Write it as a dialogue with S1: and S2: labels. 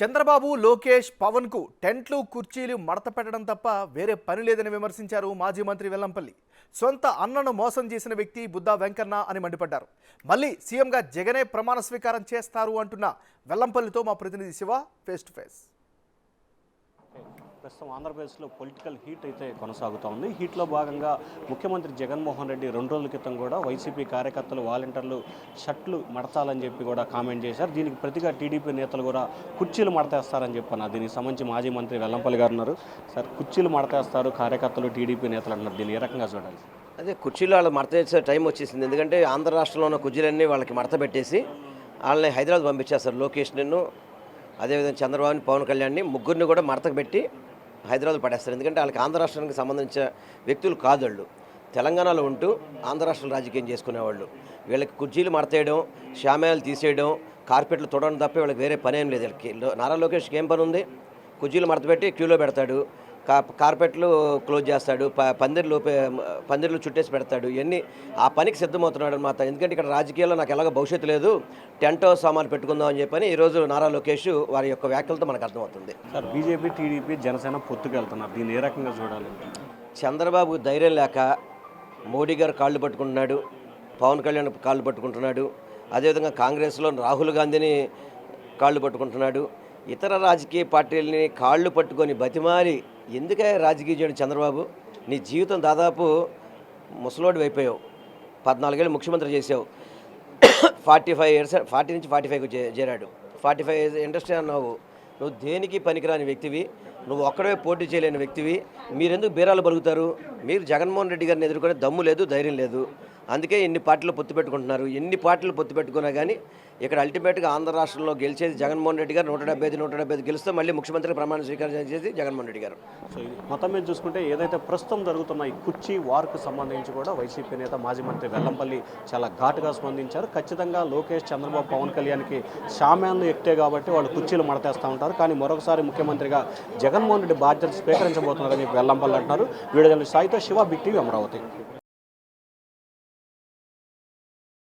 S1: చంద్రబాబు, లోకేష్, పవన్కు టెంట్లు, కుర్చీలు మడత పెట్టడం తప్ప వేరే పని లేదని విమర్శించారు మాజీ మంత్రి వెల్లంపల్లి. సొంత అన్నను మోసం చేసిన వ్యక్తి బుద్దా వెంకన్న అని మండిపడ్డారు. మళ్ళీ సీఎంగా జగనే ప్రమాణ స్వీకారం చేస్తారు అంటున్న వెల్లంపల్లితో మా ప్రతినిధి శివ ఫేస్ టు ఫేస్.
S2: ప్రస్తుతం ఆంధ్రప్రదేశ్లో పొలిటికల్ హీట్ అయితే కొనసాగుతూ ఉంది. హీట్లో భాగంగా ముఖ్యమంత్రి జగన్మోహన్ రెడ్డి 2 రోజుల క్రితం కూడా వైసీపీ కార్యకర్తలు, వాలంటీర్లు షర్ట్లు మడతాలని చెప్పి కూడా కామెంట్ చేశారు. దీనికి ప్రతిగా టీడీపీ నేతలు కూడా కుర్చీలు మడతేస్తారని చెప్పన్నారు. దీనికి సంబంధించి మాజీ మంత్రి వెల్లంపల్లి గారు ఉన్నారు. సార్, కుర్చీలు మడతేస్తారు కార్యకర్తలు, టీడీపీ నేతలు అన్నారు. దీన్ని ఏ రకంగా చూడాలి?
S3: అదే కుర్చీలు వాళ్ళు మడత వేసే టైం వచ్చేసింది. ఎందుకంటే ఆంధ్ర రాష్ట్రంలో ఉన్న కుర్చీలన్నీ వాళ్ళకి మడత పెట్టేసి వాళ్ళని హైదరాబాద్ పంపించేస్తారు. లోకేష్ నిన్ను, అదేవిధంగా చంద్రబాబుని, పవన్ కళ్యాణ్ని ముగ్గురిని కూడా మడతకు పెట్టి హైదరాబాద్ పడేస్తారు. ఎందుకంటే వాళ్ళకి ఆంధ్ర రాష్ట్రానికి సంబంధించిన వ్యక్తులు కాదు. వాళ్ళు తెలంగాణలో ఉంటూ ఆంధ్ర రాష్ట్రంలో రాజకీయం చేసుకునేవాళ్ళు. వీళ్ళకి కుర్చీలు మడతేయడం, షామేలు తీసేయడం, కార్పెట్లు తొడడం తప్ప వీళ్ళకి వేరే పని ఏం లేదు. వీళ్ళకి నారా లోకేష్కి ఏం పని ఉంది? కుర్చీలు మడత పెట్టి క్యూలో పెడతాడు, కార్పెట్లు క్లోజ్ చేస్తాడు, పందిర్లు చుట్టేసి పెడతాడు. ఇవన్నీ ఆ పనికి సిద్ధమవుతున్నాడు అన్నమాట. ఎందుకంటే ఇక్కడ రాజకీయాల్లో నాకు ఎలాగో భవిష్యత్తు లేదు, టెంట్ హౌస్ సామాన్లు పెట్టుకుందాం అని చెప్పని ఈరోజు నారా లోకేష్ వారి యొక్క వ్యాఖ్యలతో మనకు అర్థమవుతుంది.
S2: సార్, బీజేపీ, టీడీపీ, జనసేన పొత్తుకెళ్తున్నారు. దీన్ని ఏ రకంగా చూడాలి?
S3: చంద్రబాబు ధైర్యం లేక మోడీ గారు కాళ్ళు పట్టుకుంటున్నాడు, పవన్ కళ్యాణ్ కాళ్ళు పట్టుకుంటున్నాడు, అదేవిధంగా కాంగ్రెస్లో రాహుల్ గాంధీని కాళ్ళు పట్టుకుంటున్నాడు. ఇతర రాజకీయ పార్టీలని కాళ్ళు పట్టుకొని బతిమాలి ఎందుకే రాజకీయం చేయడం? చంద్రబాబు, నీ జీవితం దాదాపు ముసలోడు అయిపోయావు. 14 ఏళ్ళు ముఖ్యమంత్రి చేసావు. 45 ఇయర్స్, 40 నుంచి 45కు చేరాడు. 45 ఇండస్ట్రీ అన్నావు. నువ్వు దేనికి పనికిరాని వ్యక్తివి, నువ్వు ఒక్కడే పోటీ చేయలేని వ్యక్తివి. మీరెందుకు బీరాలు పలుకుతారు? మీరు జగన్మోహన్ రెడ్డి గారిని ఎదుర్కొనే దమ్ము లేదు, ధైర్యం లేదు. అందుకే ఎన్ని పార్టీలు పొత్తు పెట్టుకుంటున్నారు. ఎన్ని పార్టీలు పొత్తు పెట్టుకున్నా కానీ ఇక్కడ అల్టిమేట్గా ఆంధ్ర రాష్ట్రంలో గెలిచేది జగన్మోహన్ రెడ్డి గారు. 175 గెలిస్తే మళ్ళీ ముఖ్యమంత్రి ప్రమాణ స్వీకారం చేసేది జగన్మోహన్ రెడ్డి గారు.
S2: సో ఇది మొత్తం మీద చూసుకుంటే ఏదైతే ప్రస్తుతం జరుగుతున్న ఈ కుర్చీ వార్కు సంబంధించి కూడా వైసీపీ నేత మాజీ మంత్రి వెల్లంపల్లి చాలా ఘాటుగా స్పందించారు. ఖచ్చితంగా లోకేష్, చంద్రబాబు, పవన్ కళ్యాణ్కి షామ్యాన్లు ఎక్కితే కాబట్టి వాళ్ళు కుర్చీలు మడతేస్తూ ఉంటారు. కానీ మరొకసారి ముఖ్యమంత్రిగా జగన్మోహన్ రెడ్డి బాధ్యత స్వీకరించబోతున్నారని వెల్లంపల్లి అంటున్నారు. వీడియో సాయితో శివ, బిగ్ టీవీ, అమరావతి.